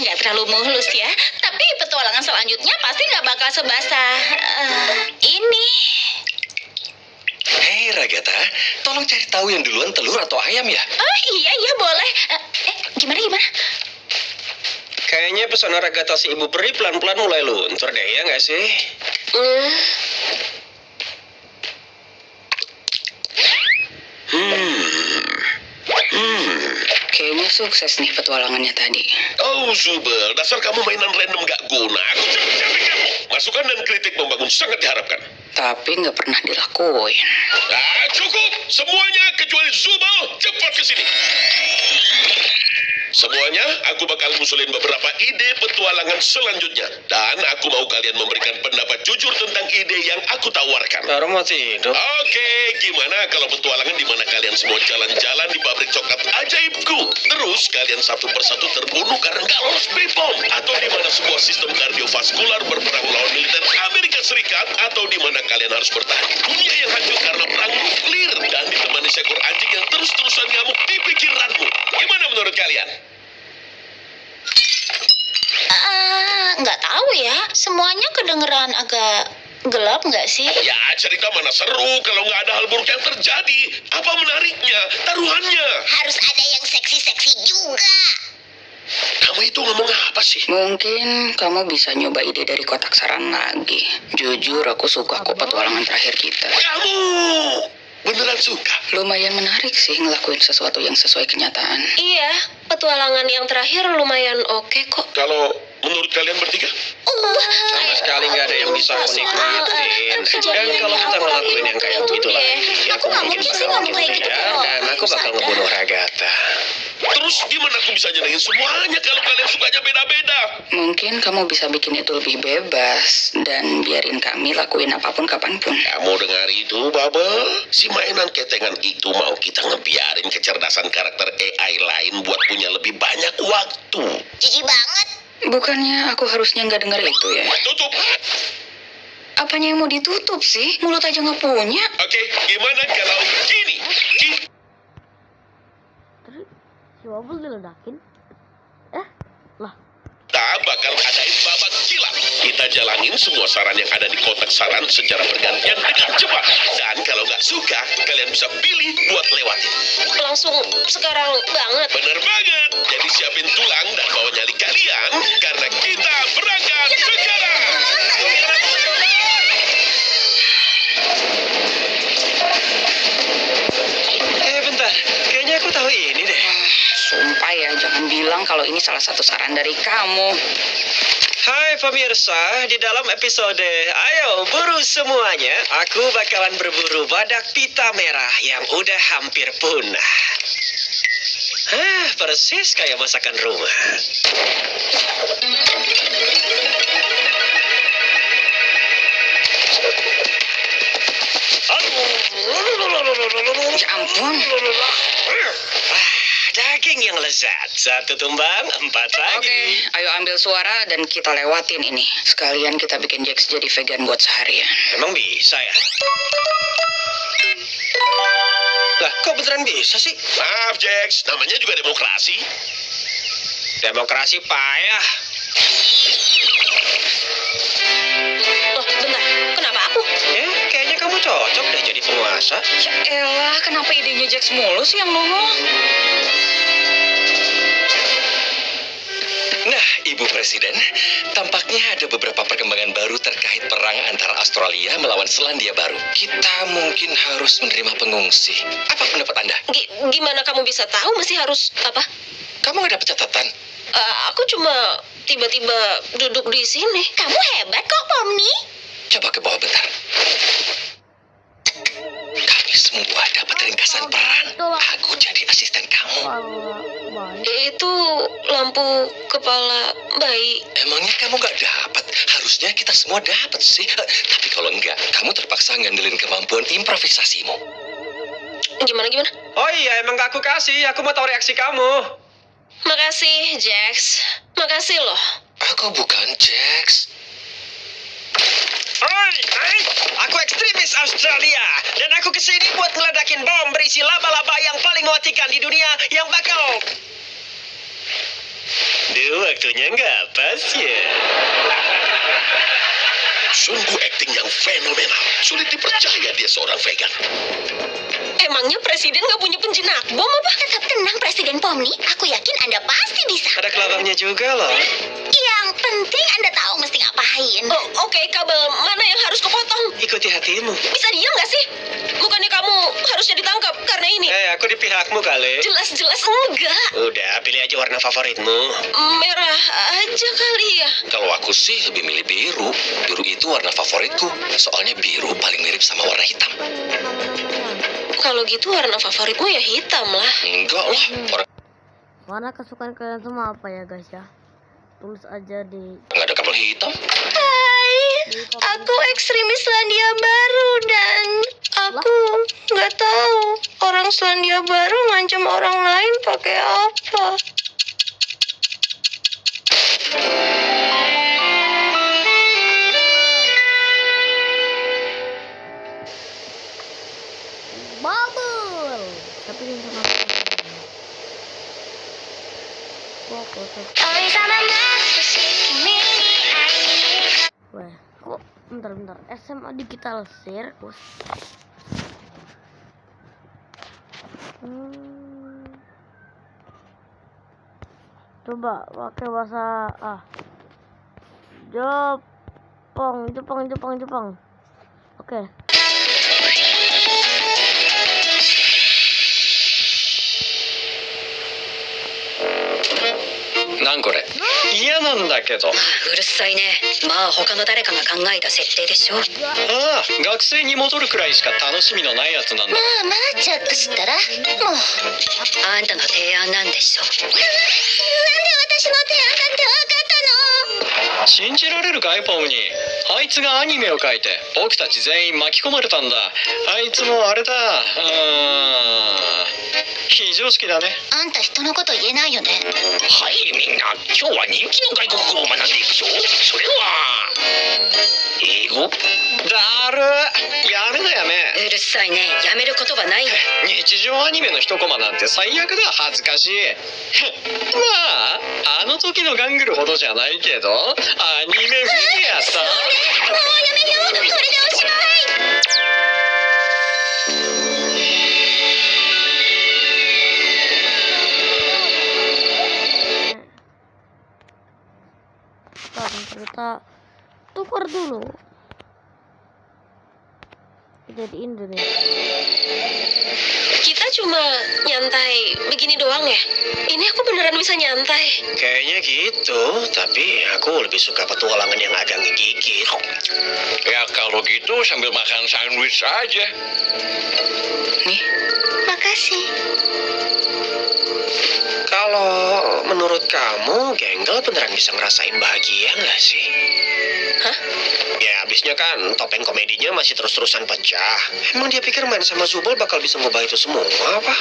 nggak terlalu mulus ya. Tapi petualangan selanjutnya pasti nggak bakal sebasah ini. Hei Ragatha, tolong cari tahu yang duluan telur atau ayam ya? Oh iya boleh. Gimana? Kayaknya pesona Ragatha si Ibu Peri pelan-pelan mulai luntur deh, ya nggak sih? Kayaknya sukses nih petualangannya tadi. Oh, Zubel, dasar kamu mainan random gak guna. Aku capek kamu. Masukan dan kritik membangun sangat diharapkan. Tapi nggak pernah dilakuin. Cukup. Semuanya kecuali Zubel, cepat ke sini. Semuanya, aku bakal ngusulin beberapa ide petualangan selanjutnya. Dan aku mau kalian memberikan pendapat jujur tentang ide yang aku tawarkan. Baru mau tidur. Oke, gimana kalau petualangan di mana kalian semua jalan-jalan di pabrik coklat ajaibku? Terus kalian satu persatu terbunuh karena nggak lolos BPOM? Atau di mana sebuah sistem kardiovaskular berperang melawan militer Amerika Serikat? Atau di mana kalian harus bertahan di dunia yang hancur karena perang nuklir? Dan ditemani seekor anjing yang terus-terusan ngamuk di pikiranmu? Gimana menurut kalian? Nggak tahu ya. Semuanya kedengeran agak gelap nggak sih? Ya, cerita mana seru kalau nggak ada hal buruk yang terjadi? Apa menariknya? Taruhannya? Harus ada yang seksi-seksi juga. Kamu itu ngomong apa sih? Mungkin kamu bisa nyoba ide dari kotak saran lagi. Jujur aku suka kok petualangan terakhir kita. Kamu beneran suka? Lumayan menarik sih ngelakuin sesuatu yang sesuai kenyataan. Iya, petualangan yang terakhir lumayan oke kok. Kalau menurut kalian bertiga? Sama sekali nggak ada yang bisa aku nikmatin. Dan kalau kita ngelakuin yang kayak begitu lagi, aku mungkin bakal makin beda dan aku bakal ngebunuh Ragatha. Terus gimana aku bisa nyenengin semuanya kalau kalian sukanya beda-beda? Mungkin kamu bisa bikin itu lebih bebas dan biarin kami lakuin apapun kapanpun. Kamu dengar itu, Bubble? Si mainan ketengan itu mau kita ngebiarin kecerdasan karakter AI lain buat punya lebih banyak waktu. Jijik banget. Bukannya aku harusnya nggak dengar itu ya? Tutup! Apanya yang mau ditutup sih? Mulut aja nggak punya. Oke, gimana kalau gini? Si Wobble diledakin? Kita bakal adain babak kilap. Kita jalanin semua saran yang ada di kotak saran secara bergantian dengan cepat. Dan kalau nggak suka, kalian bisa pilih buat lewatin. Langsung sekarang banget. Bener banget. Jadi siapin tulang dan bawa nyali kalian, karena kita berangkat sekarang. Bentar, kayaknya aku tahu ini deh. Sumpah ya, jangan bilang kalau ini salah satu saran dari kamu. Hai pemirsa, di dalam episode Ayo Buru Semuanya, aku bakalan berburu badak pita merah yang udah hampir punah. Persis kayak masakan rumah. Ya ampun. Daging yang lezat. Satu tumbang, 4 lagi. Oke, ayo ambil suara dan kita lewatin ini. Sekalian kita bikin Jax jadi vegan buat seharian. Emang bisa ya? Lah, kok beneran bisa sih? Maaf, Jax. Namanya juga demokrasi. Demokrasi payah. Loh, bentar. Kenapa aku? Kayaknya kamu cocok deh jadi penguasa. Ya elah, kenapa idenya Jax mulu sih yang nongol? Nah, Ibu Presiden, tampaknya ada beberapa perkembangan baru terkait perang antara Australia melawan Selandia Baru. Kita mungkin harus menerima pengungsi. Apa pendapat Anda? Gimana kamu bisa tahu mesti harus apa? Kamu nggak dapat catatan? Aku cuma tiba-tiba duduk di sini. Kamu hebat kok, Pomni. Coba ke bawah bentar. Kami semua dapat ringkasan peran. Aku jadi asisten kamu. Itu lampu kepala bayi. Emangnya kamu nggak dapat? Harusnya kita semua dapat sih. Tapi kalau enggak, kamu terpaksa ngandelin kemampuan improvisasimu. Gimana? Oh iya, emang gak aku kasih. Aku mau tahu reaksi kamu. Makasih, Jax. Makasih loh. Aku bukan Jax. Oi, aku ekstremis Australia. Dan aku kesini buat ngeledakin bom berisi laba-laba yang paling mematikan di dunia yang bakal Duh, waktunya nggak pas ya. Sungguh akting yang fenomenal. Sulit dipercaya dia seorang vegan. Emangnya presiden nggak punya penjinak bom apa? Tetap tenang, Presiden Pomni. Aku yakin Anda pasti bisa. Ada kelabangnya juga loh. Yang penting Anda tahu mesti ngapain. Oh, oke, kabel mana yang harus kepotong? Ikuti hatimu. Bisa diam nggak sih? Bukannya kamu harusnya ditangkap karena ini? Aku di pihakmu kali. Jelas-jelas enggak. Udah, pilih aja warna favoritmu. Merah aja kali ya. Kalau aku sih lebih milih biru. Biru itu warna favoritku. Soalnya biru paling mirip sama warna hitam. Kalau gitu warna favoritmu ya hitam lah. Enggak lah. Warna kesukaan kalian semua apa ya guys ya? Tulis aja di Nggak ada kabel hitam. Hai, aku ekstremis Selandia Baru dan aku nggak tahu orang Selandia Baru ngancam orang lain pakai apa. bubble. Tapi yang sama fokus. Wah, kok bentar. SMA Digital Circus. Coba pakai bahasa Jepang. Oke. Nan kore? 嫌なんだけど。うるさいね。まあ他の誰かが考えた設定でしょ。ああ、学生に戻るくらいしか楽しみのないやつなんだ。まあちょっとしたらもう。あんたの提案なんでしょ。なんで私の提案だって分かったの？信じられるかい、ポムに。あいつがアニメを描いて僕たち全員巻き込まれたんだ。あいつもあれだ。非常識だね。あんた人のこと言えないよね。はい、みんな。今日は人気の外国語を学んでいくぞ。それは英語。だる。やめなやめ。うるさいね。やめる言葉ないよ。日常アニメの一コマなんて最悪だ。恥ずかしい。まああの時のガングルほどじゃないけどアニメフィギュアさ。もうやめよう。これでおしまい。Kita tukar dulu. Jadi Indonesia. Kita cuma nyantai begini doang ya? Ini aku beneran bisa nyantai. Kayaknya gitu, tapi aku lebih suka petualangan yang agak ngegigit. Ya kalau gitu sambil makan sandwich aja. Nih, Makasih. Kalau menurut kamu, Genggel beneran bisa ngerasain bahagia nggak sih? Hah? Ya, abisnya kan topeng komedinya masih terus-terusan pecah. Emang dia pikir main sama Zubul bakal bisa ngubah itu semua apa?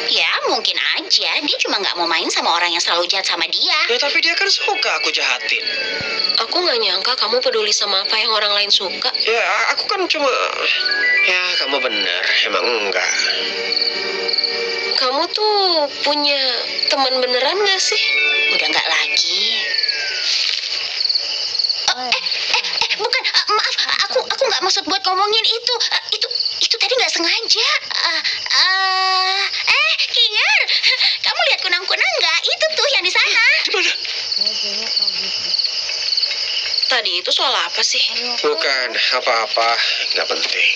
Ya mungkin aja. Dia cuma nggak mau main sama orang yang selalu jahat sama dia. Ya, tapi dia kan suka aku jahatin. Aku nggak nyangka kamu peduli sama apa yang orang lain suka. Ya, aku kan cuma... Ya, kamu bener. Emang enggak. Kamu tuh punya teman beneran gak sih? Udah nggak lagi. Bukan, maaf, aku nggak maksud buat ngomongin itu. Itu tadi nggak sengaja. Kinger, kamu lihat kunang-kunang nggak? Itu tuh yang di sana. Tadi itu soal apa sih? Bukan apa-apa. Nggak penting.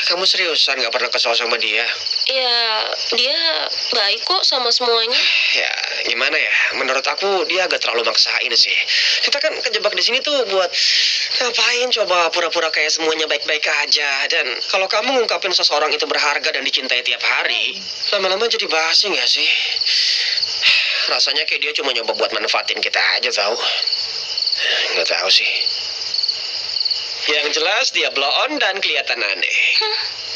Kamu seriusan nggak pernah kesal sama dia? Ya, dia baik kok sama semuanya. Ya, gimana ya? Menurut aku dia agak terlalu maksain sih. Kita kan kejebak di sini tuh buat ngapain coba pura-pura kayak semuanya baik-baik aja. Dan kalau kamu ngungkapin seseorang itu berharga dan dicintai tiap hari, lama-lama jadi basi nggak sih? Rasanya kayak dia cuma nyoba buat manfaatin kita aja tau. Nggak tahu sih. Yang jelas dia blow on dan kelihatan aneh.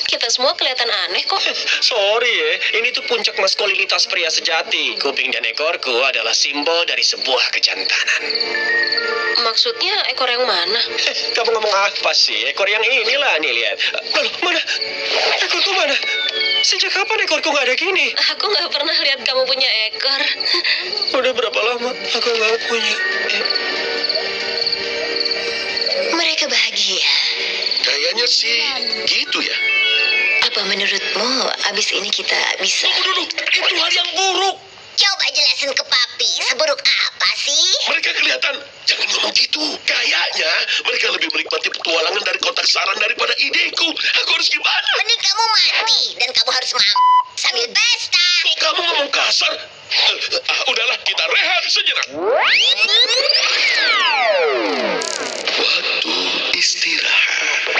Kita semua kelihatan aneh kok. Sorry ya, ini tuh puncak maskulinitas pria sejati. Kuping dan ekorku adalah simbol dari sebuah kejantanan. Maksudnya ekor yang mana? Kamu ngomong apa sih? Ekor yang inilah nih, lihat. Lalu, mana? Ekorku mana? Sejak kapan ekorku nggak ada gini? Aku nggak pernah lihat kamu punya ekor. Udah berapa lama aku nggak punya? Mereka bahagia. Kayaknya sih gitu ya. Apa menurutmu abis ini kita bisa... Tunggu dulu, itu hal yang buruk. Coba jelasin ke papi, seburuk apa sih? Mereka kelihatan, jangan ngomong gitu. Kayaknya mereka lebih menikmati petualangan dari kotak saran daripada ideku. Aku harus gimana? Mending kamu mati dan kamu harus sambil pesta. Kok kamu ngomong kasar? Udahlah, kita rehat sejenak. Waktu istirahat.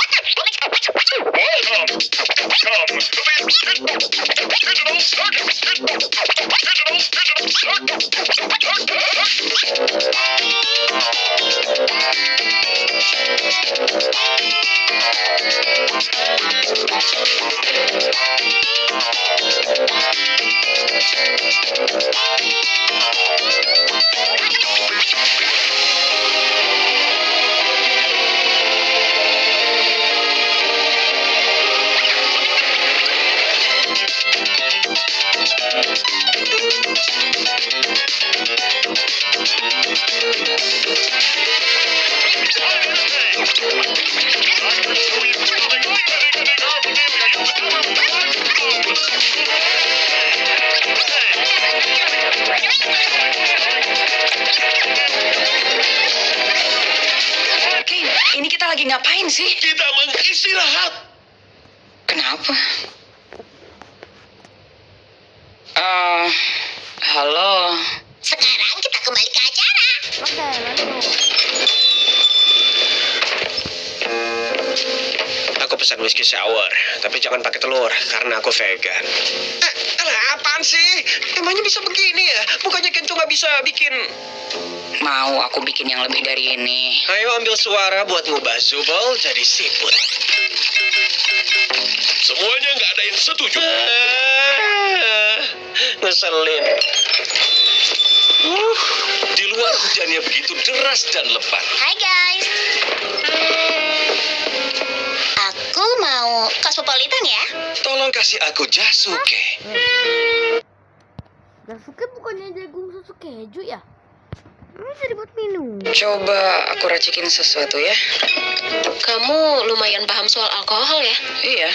Kane, ini kita lagi ngapain sih? Kita mengistirahat. Kenapa? Halo. Sekarang kita kembali ke acara. Oke, lanjut. Aku pesan whiskey sour, tapi jangan pakai telur karena aku vegan. Alah, apaan sih? Emangnya bisa begini ya? Bukannya Kento nggak bisa bikin... Mau aku bikin yang lebih dari ini. Ayo ambil suara buat ngubah Zubol jadi siput. Semuanya nggak ada yang setuju. Ngeselin. Di luar hujannya begitu deras dan lebat. Hai guys. Aku mau kosmopolitan ya. Tolong kasih aku Jasuke. Jasuke bukannya jagung susu keju ya? Ini bisa dibuat minum. Coba aku racikin sesuatu ya. Kamu lumayan paham soal alkohol ya? Iya,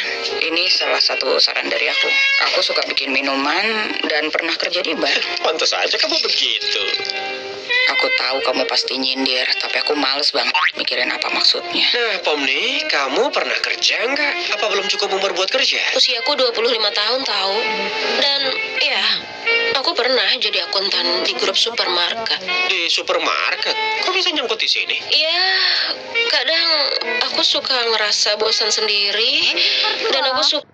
ini salah satu saran dari aku. Aku suka bikin minuman dan pernah kerja di bar. Pantas aja kamu begitu. Aku tahu kamu pasti nyindir, tapi aku males banget mikirin apa maksudnya. Nah, Pomni, kamu pernah kerja nggak? Apa belum cukup umur buat kerja? Usiaku 25 tahun tahu. Dan ya, aku pernah jadi akuntan di grup supermarket. Di supermarket? Kok bisa nyangkut di sini? Ya, kadang aku suka ngerasa bosan sendiri dan aku suka